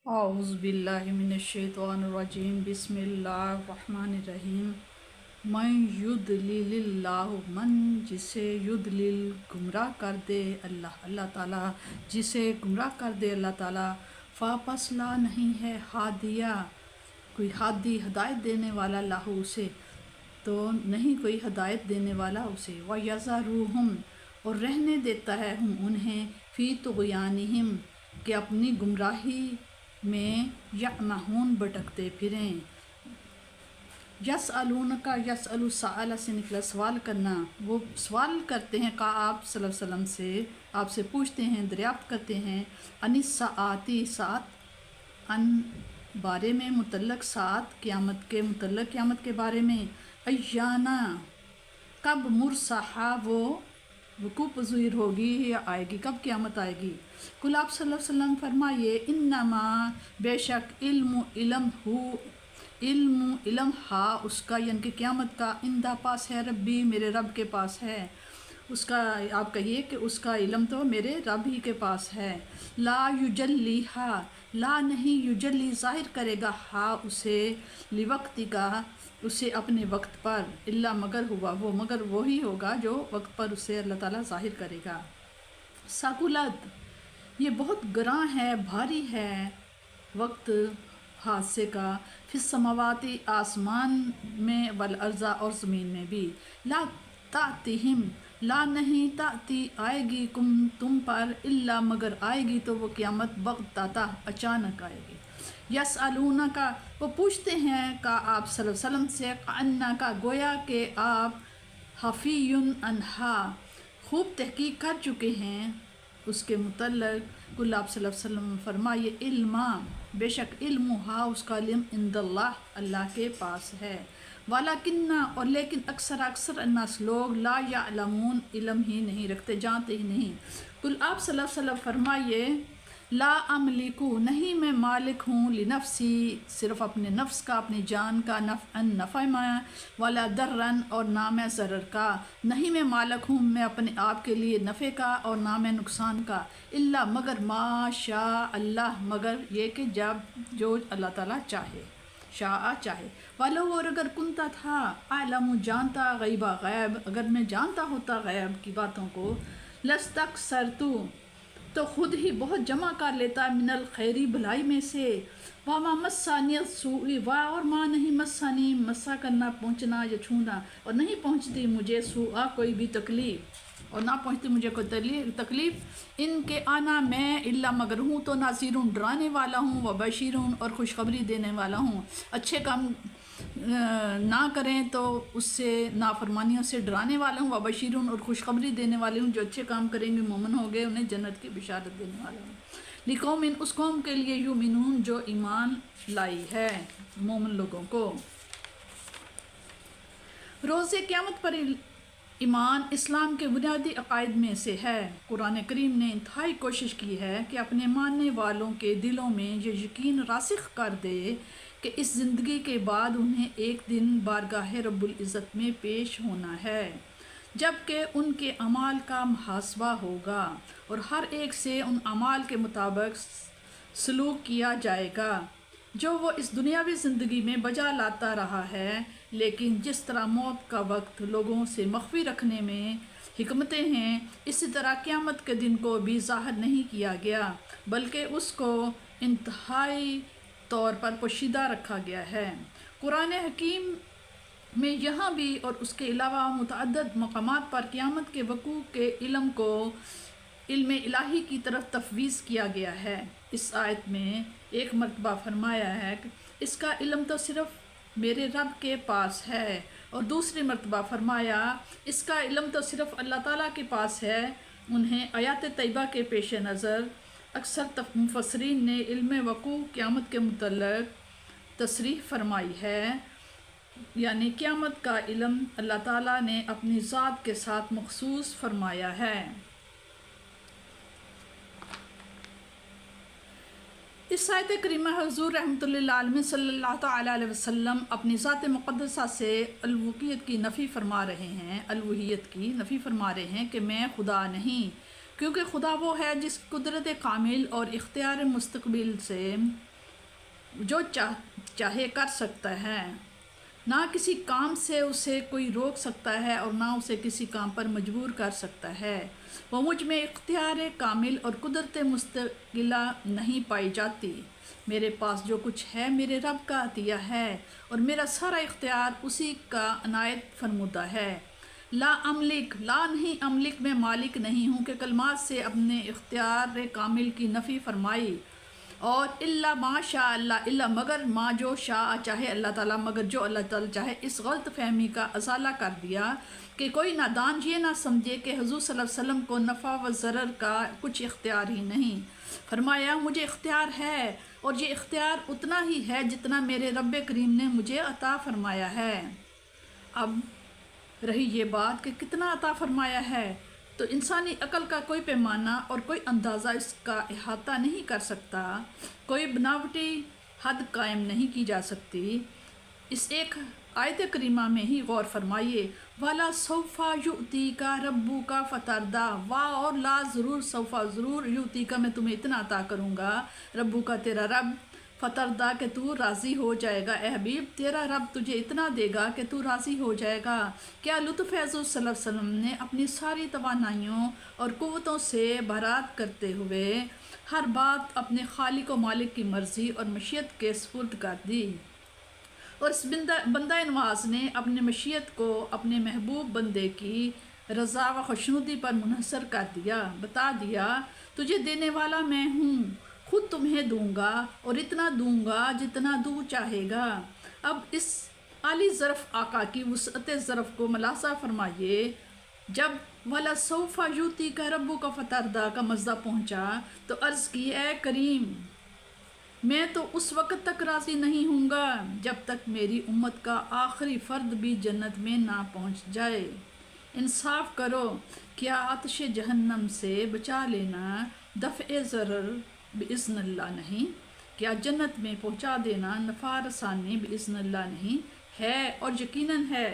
اعوذ باللہ من الشیطان الرجیم بسم اللہ الرحمن الرحیم من یضلل اللہ من جسے یضلل گمراہ کر دے اللہ تعالیٰ جسے گمراہ کر دے اللہ تعالیٰ فاپس لا نہیں ہے ہادیہ کوئی ہادی ہدایت دینے والا لاہو اسے تو نہیں کوئی ہدایت دینے والا اسے وَيَذَرُهُمْ اور رہنے دیتا ہے ہم انہیں فی طغیانہم کہ اپنی گمراہی میں یعمہون بھٹکتے پھریں۔ یسألونکا یسأل سأل سے نکلا سوال کرنا، وہ سوال کرتے ہیں آپ صلی اللہ علیہ وسلم سے، آپ سے پوچھتے ہیں، دریافت کرتے ہیں ان الساعۃ ساعت ان بارے میں، متعلق ساعت قیامت کے متعلق قیامت کے بارے میں، ایانا کب مرسحہ وہ وقوع پذیر ہوگی یا آئے گی، کب قیامت آئے گی۔ کل آپ صلی اللہ علیہ وسلم فرمائیے انما بے شک علم ہا اس کا، یعنی کہ قیامت کا، اندہ پاس ہے ربی میرے رب کے پاس ہے، اس کا آپ کہیے کہ اس کا علم تو میرے رب ہی کے پاس ہے۔ لا یجلیہا لا نہیں یجلی ظاہر کرے گا ہا اسے لوقت کا اسے اپنے وقت پر، الا مگر ہوا وہ، مگر وہی ہوگا جو وقت پر اسے اللہ تعالیٰ ظاہر کرے گا۔ ثقلت یہ بہت گراں ہے، بھاری ہے وقت حادثے کا، فی السماوات آسمان میں والارض اور زمین میں بھی، لا تأتیہم لا نہیں تأتی آئے گی تم پر، الا مگر آئے گی تو وہ قیامت بغتۃ اچانک آئے گی۔ یسألونکا وہ پوچھتے ہیں آپ صلی اللہ علیہ وسلم سے، کأنکا گویا کہ آپ حفی عنہا خوب تحقیق کر چکے ہیں اس کے متعلق۔ کل آپ صلی اللہ علیہ وسلم فرمائیے علما بے شک علم ہا اس کا علم عند اللہ اللہ کے پاس ہے، ولیکن اور لیکن اکثر الناس لوگ لا یعلمون علم ہی نہیں رکھتے، جانتے ہی نہیں۔ کل آپ صلی اللہ علیہ وسلم فرمائیے لا املکو نہیں میں مالک ہوں لنفسی صرف اپنے نفس کا، اپنی جان کا، نفع میں، ولا درن اور نہ میں ضرر کا، نہیں میں مالک ہوں میں اپنے آپ کے لیے نفع کا اور نہ میں نقصان کا، الا مگر ما شاء اللہ مگر یہ کہ جو اللہ تعالیٰ چاہے، شاء چاہے، ولو اور اگر کنتا تھا اعلم جانتا غیبہ غیب اگر میں جانتا ہوتا غیب کی باتوں کو، لستکثرتو تو خود ہی بہت جمع کر لیتا من الخیری بھلائی میں سے، وما مسانی السوء اور ماں نہیں مسانی مسا کرنا پہنچنا یا چھونا، اور نہیں پہنچتی مجھے سوء کوئی بھی تکلیف، اور نہ پہنچتی مجھے کوئی تکلیف، ان کے آنا میں الا مگر ہوں تو نذیرun ڈرانے والا ہوں، وبشیرun اور خوشخبری دینے والا ہوں، اچھے کام نہ کریں تو اس سے نافرمانیوں سے ڈرانے والا ہوں، وبشیرun اور خوشخبری دینے والے ہوں، جو اچھے کام کریں گے مومن ہو گئے انہیں جنت کی بشارت دینے والا ہوں، لقوم اس قوم کے لیے یؤمنون جو ایمان لائی ہے، مومن لوگوں کو۔ روز قیامت پر ایمان اسلام کے بنیادی عقائد میں سے ہے۔ قرآن کریم نے انتہائی کوشش کی ہے کہ اپنے ماننے والوں کے دلوں میں یہ یقین راسخ کر دے کہ اس زندگی کے بعد انہیں ایک دن بارگاہ رب العزت میں پیش ہونا ہے، جبکہ ان کے اعمال کا محاسبہ ہوگا اور ہر ایک سے ان اعمال کے مطابق سلوک کیا جائے گا جو وہ اس دنیاوی زندگی میں بجا لاتا رہا ہے، لیکن جس طرح موت کا وقت لوگوں سے مخفی رکھنے میں حکمتیں ہیں، اسی طرح قیامت کے دن کو بھی ظاہر نہیں کیا گیا بلکہ اس کو انتہائی طور پر پوشیدہ رکھا گیا ہے۔ قرآن حکیم میں یہاں بھی اور اس کے علاوہ متعدد مقامات پر قیامت کے وقوع کے علم کو علم الہی کی طرف تفویض کیا گیا ہے۔ اس آیت میں ایک مرتبہ فرمایا ہے کہ اس کا علم تو صرف میرے رب کے پاس ہے، اور دوسری مرتبہ فرمایا اس کا علم تو صرف اللہ تعالیٰ کے پاس ہے۔ انہیں آیات طیبہ کے پیش نظر اکثر مفسرین نے علم وقوع قیامت کے متعلق تصریح فرمائی ہے، یعنی قیامت کا علم اللہ تعالیٰ نے اپنی ذات کے ساتھ مخصوص فرمایا ہے۔ اس آیت کریمہ حضور رحمۃ اللہ علیہ صلی اللہ تعالیٰ علیہ وسلم اپنی ذات مقدسہ سے الوہیت کی نفی فرما رہے ہیں کہ میں خدا نہیں، کیونکہ خدا وہ ہے جس قدرت کامل اور اختیار مستقبل سے جو چاہے کر سکتا ہے، نہ کسی کام سے اسے کوئی روک سکتا ہے اور نہ اسے کسی کام پر مجبور کر سکتا ہے۔ وہ مجھ میں اختیار کامل اور قدرت مستقلہ نہیں پائی جاتی۔ میرے پاس جو کچھ ہے میرے رب کا عطیہ ہے اور میرا سارا اختیار اسی کا عنایت فرمودہ ہے۔ لا نہیں املک، میں مالک نہیں ہوں کہ کلمات سے اپنے اختیار کامل کی نفی فرمائی، اور الا ما شاء اللہ، الا مگر ما جو شاء چاہے اللہ تعالیٰ، مگر جو اللہ تعالیٰ چاہے۔ اس غلط فہمی کا ازالہ کر دیا کہ کوئی نادان یہ نہ سمجھے کہ حضور صلی اللہ علیہ وسلم کو نفع و ضرر کا کچھ اختیار ہی نہیں۔ فرمایا مجھے اختیار ہے، اور یہ اختیار اتنا ہی ہے جتنا میرے رب کریم نے مجھے عطا فرمایا ہے۔ اب رہی یہ بات کہ کتنا عطا فرمایا ہے، تو انسانی عقل کا کوئی پیمانہ اور کوئی اندازہ اس کا احاطہ نہیں کر سکتا، کوئی بناوٹی حد قائم نہیں کی جا سکتی۔ اس ایک آیت کریمہ میں ہی غور فرمائیے، وَلَا سَوْفَ يُؤْتِيكَ رَبُّكَ فَتَرْضَىٰ، واہ اور لا، ضرور، سوفا ضرور، یؤتیکا میں تمہیں اتنا عطا کروں گا، ربو کا تیرا رب، فتردا کہ تو راضی ہو جائے گا۔ اے حبیب تیرا رب تجھے اتنا دے گا کہ تو راضی ہو جائے گا۔ کیا لطف ہے حضور صلی اللہ علیہ وسلم نے اپنی ساری توانائیوں اور قوتوں سے برات کرتے ہوئے ہر بات اپنے خالق و مالک کی مرضی اور مشیت کے سپرد کر دی، اور اس بندہ نواز نے اپنی مشیت کو اپنے محبوب بندے کی رضا و خوشنودی پر منحصر کر دیا، بتا دیا تجھے دینے والا میں ہوں، خود تمہیں دوں گا اور اتنا دوں گا جتنا تو چاہے گا۔ اب اس عالی ظرف آقا کی وسعت ظرف کو ملاحظہ فرمائیے۔ جب وَلَا سَوْفَ يُؤْتِيكَ رَبُّكَ فَتَرْضَىٰ کا مزدہ پہنچا تو عرض کی، اے کریم میں تو اس وقت تک راضی نہیں ہوں گا جب تک میری امت کا آخری فرد بھی جنت میں نہ پہنچ جائے۔ انصاف کرو، کیا آتش جہنم سے بچا لینا دفع ضرر بإذن اللہ نہیں؟ کیا جنت میں پہنچا دینا نفع رسانی بإذن اللہ نہیں ہے؟ اور یقیناً ہے